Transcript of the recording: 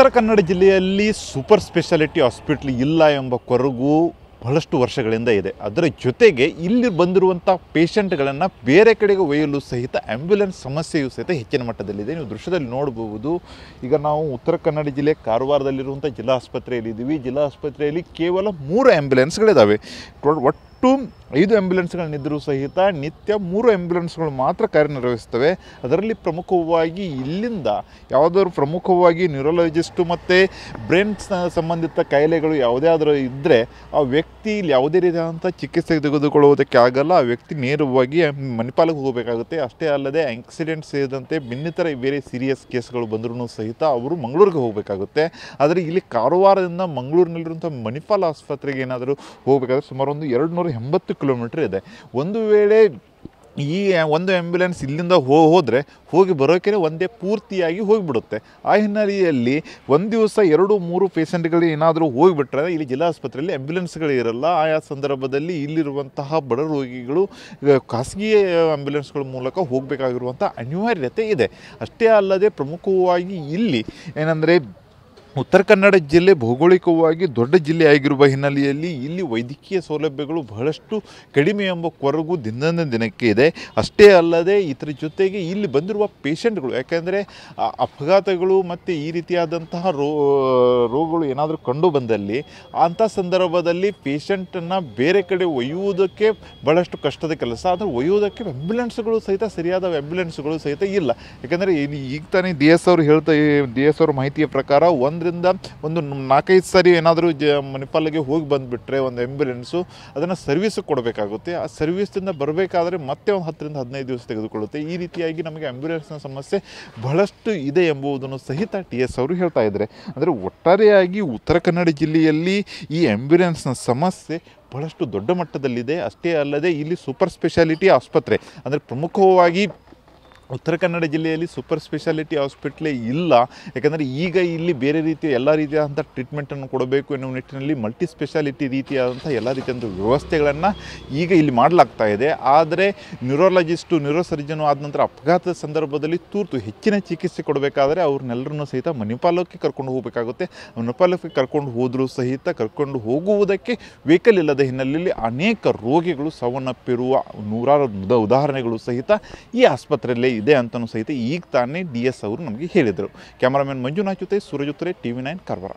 ಉತ್ತರ ಕನ್ನಡ ಜಿಲ್ಲೆಯಲ್ಲಿ super speciality hospital ಇಲ್ಲ ಎಂಬ ಕೊರಗು ಬಹಳಷ್ಟು ವರ್ಷಗಳಿಂದ ಇದೆ. ಅದರ ಜೊತೆಗೆ ಇಲ್ಲಿ ಬಂದಿರುವಂಥ ಪೇಷಂಟ್ಗಳನ್ನು ಬೇರೆ ಕಡೆಗೆ ಒಯ್ಯಲು ಸಹಿತ ಆ್ಯಂಬ್ಯುಲೆನ್ಸ್ ಸಮಸ್ಯೆಯೂ ಸಹಿತ ಹೆಚ್ಚಿನ ಮಟ್ಟದಲ್ಲಿದೆ. ನೀವು ದೃಶ್ಯದಲ್ಲಿ ನೋಡಬಹುದು. ಈಗ ನಾವು ಉತ್ತರ ಕನ್ನಡ ಜಿಲ್ಲೆ ಕಾರವಾರದಲ್ಲಿರುವಂಥ ಜಿಲ್ಲಾ ಆಸ್ಪತ್ರೆಯಲ್ಲಿದ್ದೀವಿ. ಜಿಲ್ಲಾ ಆಸ್ಪತ್ರೆಯಲ್ಲಿ ಕೇವಲ 3 ಆ್ಯಂಬ್ಯುಲೆನ್ಸ್ಗಳಿದ್ದಾವೆ. ಒಟ್ಟು 5 ಆ್ಯಂಬ್ಯುಲೆನ್ಸ್ಗಳನ್ನಿದ್ದರೂ ಸಹಿತ ನಿತ್ಯ 3 ಆ್ಯಂಬ್ಯುಲೆನ್ಸ್ಗಳು ಮಾತ್ರ ಕಾರ್ಯನಿರ್ವಹಿಸ್ತವೆ. ಅದರಲ್ಲಿ ಪ್ರಮುಖವಾಗಿ ಇಲ್ಲಿಂದ ಯಾವುದಾದ್ರು ಪ್ರಮುಖವಾಗಿ ನ್ಯೂರಾಲಜಿಸ್ಟು ಮತ್ತು ಬ್ರೈನ್ ಸಂಬಂಧಿತ ಕಾಯಿಲೆಗಳು ಯಾವುದಾದ್ರೂ ಇದ್ದರೆ ಆ ವ್ಯಕ್ತಿ ಇಲ್ಲಿ ಯಾವುದೇ ರೀತಿಯಾದಂಥ ಚಿಕಿತ್ಸೆ ತೆಗೆದುಕೊಳ್ಳುವುದಕ್ಕೆ ಆಗಲ್ಲ. ಆ ವ್ಯಕ್ತಿ ನೇರವಾಗಿ ಮಣಿಪಾಲಕ್ಕೆ ಹೋಗಬೇಕಾಗುತ್ತೆ. ಅಷ್ಟೇ ಅಲ್ಲದೆ ಆಕ್ಸಿಡೆಂಟ್ ಸೇರಿದಂತೆ ಇನ್ನಿತರ ಬೇರೆ ಸೀರಿಯಸ್ ಕೇಸ್ಗಳು ಬಂದರೂ ಸಹಿತ ಅವರು ಮಂಗಳೂರಿಗೆ ಹೋಗಬೇಕಾಗುತ್ತೆ. ಆದರೆ ಇಲ್ಲಿ ಕಾರವಾರದಿಂದ ಮಂಗಳೂರಿನಲ್ಲಿರುವಂಥ ಮಣಿಪಾಲ ಆಸ್ಪತ್ರೆಗೆ ಏನಾದರೂ ಹೋಗಬೇಕಾದ್ರೆ ಸುಮಾರು ಒಂದು 280 ಕಿಲೋಮೀಟರ್ ಇದೆ. ಒಂದು ವೇಳೆ ಈ ಒಂದು ಆ್ಯಂಬ್ಯುಲೆನ್ಸ್ ಇಲ್ಲಿಂದ ಹೋದರೆ ಹೋಗಿ ಬರೋಕೆ ಒಂದೇ ಪೂರ್ತಿಯಾಗಿ ಹೋಗಿಬಿಡುತ್ತೆ. ಆ ಹಿನ್ನೆಲೆಯಲ್ಲಿ ಒಂದು ದಿವಸ 2-3 ಪೇಷಂಟ್ಗಳು ಏನಾದರೂ ಹೋಗಿಬಿಟ್ರೆ ಇಲ್ಲಿ ಜಿಲ್ಲಾ ಆಸ್ಪತ್ರೆಯಲ್ಲಿ ಆ್ಯಂಬ್ಯುಲೆನ್ಸ್ಗಳು ಇರಲ್ಲ. ಆಯಾ ಸಂದರ್ಭದಲ್ಲಿ ಇಲ್ಲಿರುವಂತಹ ಬಡ ರೋಗಿಗಳು ಖಾಸಗಿ ಆ್ಯಂಬ್ಯುಲೆನ್ಸ್ಗಳ ಮೂಲಕ ಹೋಗಬೇಕಾಗಿರುವಂಥ ಅನಿವಾರ್ಯತೆ ಇದೆ. ಅಷ್ಟೇ ಅಲ್ಲದೆ ಪ್ರಮುಖವಾಗಿ ಇಲ್ಲಿ ಏನಂದರೆ ಉತ್ತರ ಕನ್ನಡ ಜಿಲ್ಲೆ ಭೌಗೋಳಿಕವಾಗಿ ದೊಡ್ಡ ಜಿಲ್ಲೆ ಆಗಿರುವ ಹಿನ್ನೆಲೆಯಲ್ಲಿ ಇಲ್ಲಿ ವೈದ್ಯಕೀಯ ಸೌಲಭ್ಯಗಳು ಬಹಳಷ್ಟು ಕಡಿಮೆ ಎಂಬ ಕೊರಗು ದಿನದಿಂದ ದಿನಕ್ಕೆ ಇದೆ. ಅಷ್ಟೇ ಅಲ್ಲದೆ ಇದರ ಜೊತೆಗೆ ಇಲ್ಲಿ ಬಂದಿರುವ ಪೇಷಂಟ್ಗಳು ಯಾಕೆಂದರೆ ಅಪಘಾತಗಳು ಮತ್ತು ಈ ರೀತಿಯಾದಂತಹ ರೋಗಗಳು ಏನಾದರೂ ಕಂಡು ಬಂದಲ್ಲಿ ಅಂಥ ಸಂದರ್ಭದಲ್ಲಿ ಪೇಷಂಟನ್ನು ಬೇರೆ ಕಡೆ ಒಯ್ಯುವುದಕ್ಕೆ ಭಾಳಷ್ಟು ಕಷ್ಟದ ಕೆಲಸ. ಆದರೆ ಒಯ್ಯುವುದಕ್ಕೆ ಆ್ಯಂಬ್ಯುಲೆನ್ಸ್ಗಳು ಸಹಿತ ಸರಿಯಾದ ಆ್ಯಂಬ್ಯುಲೆನ್ಸ್ಗಳು ಸಹಿತ ಇಲ್ಲ. ಯಾಕೆಂದರೆ ಇಲ್ಲಿ ಈಗ ತಾನೇ ಡಿ ಎಸ್ ಅವ್ರ ಮಾಹಿತಿಯ ಪ್ರಕಾರ 1-4-5 ಸಾರಿ ಏನಾದರೂ ಮಣಿಪಾಲಿಗೆ ಹೋಗಿ ಬಂದುಬಿಟ್ರೆ ಒಂದು ಆ್ಯಂಬ್ಯುಲೆನ್ಸು ಅದನ್ನು ಸರ್ವಿಸಿಗೆ ಕೊಡಬೇಕಾಗುತ್ತೆ. ಆ ಸರ್ವಿಸಿಂದ ಬರಬೇಕಾದ್ರೆ ಮತ್ತೆ ಒಂದು 10-15 ದಿವಸ ತೆಗೆದುಕೊಳ್ಳುತ್ತೆ. ಈ ರೀತಿಯಾಗಿ ನಮಗೆ ಆ್ಯಂಬ್ಯುಲೆನ್ಸ್ನ ಸಮಸ್ಯೆ ಬಹಳಷ್ಟು ಇದೆ ಎಂಬುದನ್ನು ಸಹಿತ ಟಿ ಎಸ್ ಅವರು ಹೇಳ್ತಾ ಇದ್ದಾರೆ. ಅಂದರೆ ಒಟ್ಟಾರೆಯಾಗಿ ಉತ್ತರ ಕನ್ನಡ ಜಿಲ್ಲೆಯಲ್ಲಿ ಈ ಆ್ಯಂಬ್ಯುಲೆನ್ಸ್ನ ಸಮಸ್ಯೆ ಬಹಳಷ್ಟು ದೊಡ್ಡ ಮಟ್ಟದಲ್ಲಿದೆ. ಅಷ್ಟೇ ಅಲ್ಲದೆ ಇಲ್ಲಿ ಸೂಪರ್ ಸ್ಪೆಷಾಲಿಟಿ ಆಸ್ಪತ್ರೆ ಅಂದರೆ ಪ್ರಮುಖವಾಗಿ ಉತ್ತರ ಕನ್ನಡ ಜಿಲ್ಲೆಯಲ್ಲಿ ಸೂಪರ್ ಸ್ಪೆಷಾಲಿಟಿ ಹಾಸ್ಪಿಟ್ಲೇ ಇಲ್ಲ. ಯಾಕಂದರೆ ಈಗ ಇಲ್ಲಿ ಬೇರೆ ರೀತಿಯ ಎಲ್ಲ ರೀತಿಯಾದಂಥ ಟ್ರೀಟ್ಮೆಂಟನ್ನು ಕೊಡಬೇಕು ಎನ್ನುವ ನಿಟ್ಟಿನಲ್ಲಿ ಮಲ್ಟಿ ಸ್ಪೆಷಾಲಿಟಿ ರೀತಿಯಾದಂಥ ಎಲ್ಲ ರೀತಿಯಾದಂಥ ವ್ಯವಸ್ಥೆಗಳನ್ನು ಈಗ ಇಲ್ಲಿ ಮಾಡಲಾಗ್ತಾ ಇದೆ. ಆದರೆ ನ್ಯೂರೋಸರ್ಜನು ಆದ ನಂತರ ಅಪಘಾತದ ಸಂದರ್ಭದಲ್ಲಿ ತುರ್ತು ಹೆಚ್ಚಿನ ಚಿಕಿತ್ಸೆ ಕೊಡಬೇಕಾದ್ರೆ ಅವ್ರನ್ನೆಲ್ಲರನ್ನೂ ಸಹಿತ ಮಣಿಪಾಲಕ್ಕೆ ಕರ್ಕೊಂಡು ಹೋಗಬೇಕಾಗುತ್ತೆ. ಮಣಿಪಾಲಕ್ಕೆ ಕರ್ಕೊಂಡು ಹೋದರೂ ಸಹಿತ ಕರ್ಕೊಂಡು ಹೋಗುವುದಕ್ಕೆ ವೆಹಿಕಲ್ ಇಲ್ಲದ ಹಿನ್ನೆಲೆಯಲ್ಲಿ ಅನೇಕ ರೋಗಿಗಳು ಸಾವನ್ನಪ್ಪಿರುವ ನೂರಾರು ಉದಾಹರಣೆಗಳು ಸಹಿತ ಈ ಆಸ್ಪತ್ರೆಯಲ್ಲೇ ಇದೆ ಅಂತಲೂ ಸಹಿತ ಈಗ ತಾನೇ ಡಿ ಎಸ್ ಅವರು ನಮಗೆ ಹೇಳಿದರು. ಕ್ಯಾಮರಾಮನ್ ಮಂಜುನಾಥ್ ಜೊತೆ ಸೂರಜ್ ಉತ್ತರೆ, TV9 ಕಾರವಾರ.